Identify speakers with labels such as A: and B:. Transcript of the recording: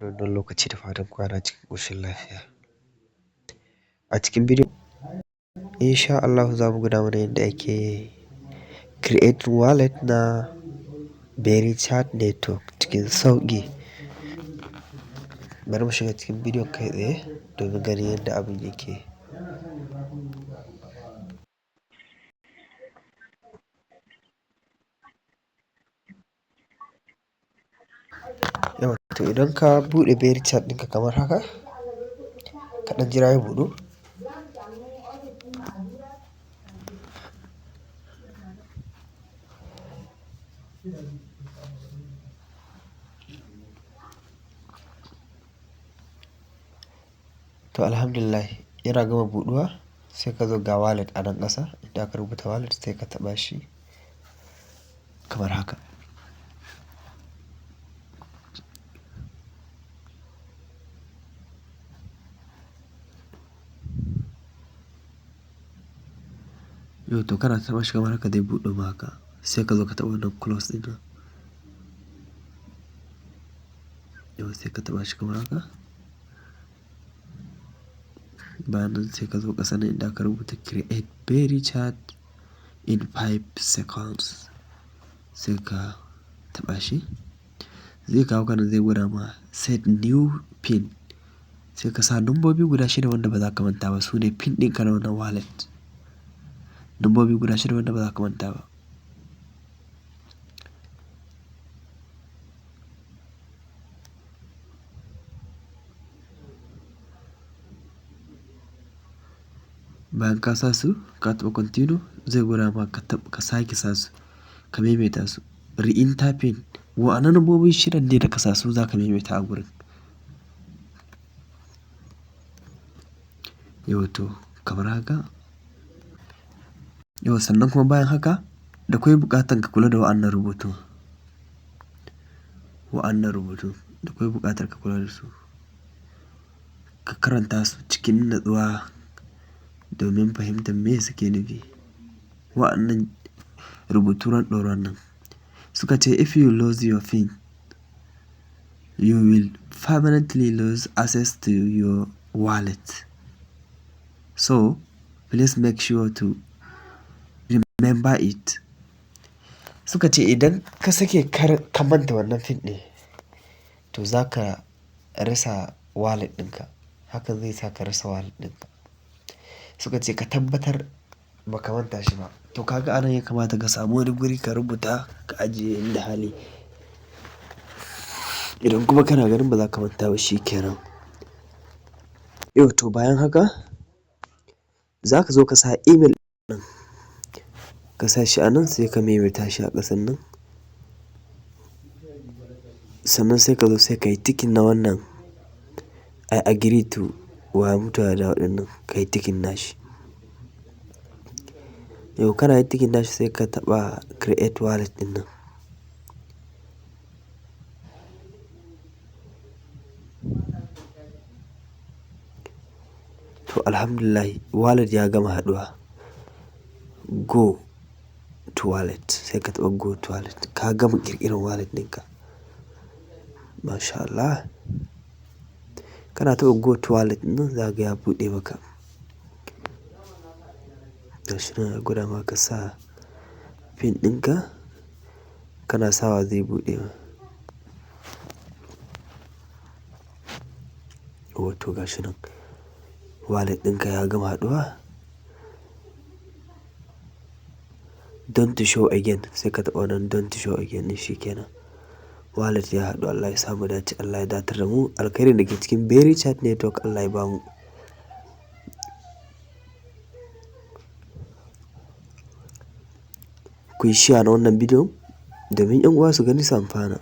A: wannan lokaci da fatan kwana cikin ƙoshin lafiya. A cikin bidiyo insha Allah za mu gwada mana yadda ake create wallet na Berrychat network cikin sauƙi. Bari mu shiga cikin bidiyon kai tsaye domin ganin yadda abin yake. Yawa to idan ka buɗe Berrychat ɗinka kamar haka, ka ɗan jira ya buɗu. To alhamdulillah yana gama buɗuwa sai ka zo ga wallet a nan ƙasa inda aka rubuta wallet sai ka taɓa shi kamar haka. Yau to kana taɓa shi kamar haka zai buɗe maka sai ka zo ka taɓa wannan close ɗin nan. Yau sai ka taɓa shi kamar haka. Bayan nan sai ka zo ƙasa nan inda aka rubuta create Berrychat in 5 seconds sai ka taɓa shi. Zai kawo ka nan zai gwada ma set new pin sai ka sa numbobi guda 6 wanda ba za ka manta ba, su ne pin ɗinka na wannan wallet. Numbobi guda 6 wanda ba za ka manta ba. Bayan ka sa su ka taɓa continue zai gwada ma ka sake sa su ka maimaita su. Re-enter pin wa'annan numbobi 6 ne da ka sa su za ka maimaita a gurin. Yau to kamar haka. Yau sannan kuma bayan haka da kwai buƙatan ka kula da wa'annan rubutu. Wa'annan rubutu da kwai buƙatar ka kula da su. Ka karanta su cikin natsuwa domin fahimtar me suke nufi. Wa'annan rubutu ran ɗoron nan suka ce if you lose your pin, you will permanently lose access to your wallet. So please make sure to remember it. Suka ce idan ka sake ka manta wannan pin ɗin to za ka rasa wallet ɗinka. Hakan zai sa ka rasa wallet ɗinka. Suka ce ka tabbatar ba ka manta shi ba. To kaga anan ya kamata ka samu wani guri ka rubuta ka ajiye inda hali. Idan kuma kana ganin ba za ka manta ba shi kenan. Yau to bayan haka za ka zo ka sa email ɗin ka sa shi a nan sai ka maimaita shi a ƙasan nan. Sannan sai ka zo sai ka yi ticking na wannan I agree to wa mutuwa da waɗannan ka yi ticking nashi. Yau kana yi ticking nashi sai ka taɓa create wallet ɗin nan. To alhamdulillah wallet ya gama haɗuwa. Go to wallet sai ka taɓa go to wallet. Ka gama ƙirƙirar wallet ɗinka. Masha Allah. Kana taɓa go to wallet nan za ka ya buɗe maka. Gashi nan ya gwada ma ka sa pin ɗinka kana sawa zai buɗe ma. Wato gashi nan wallet ɗinka ya gama haɗuwa. Don't show again sai ka taɓa wannan don't show again ɗin shi kenan. Wallet ya haɗu. Allah ya samu dace. Allah ya datar da mu. Alkhairin da ke cikin Berrychat network Allah ya bamu. Ku yi share na wannan bidiyon domin 'yan uwa su gani su amfana.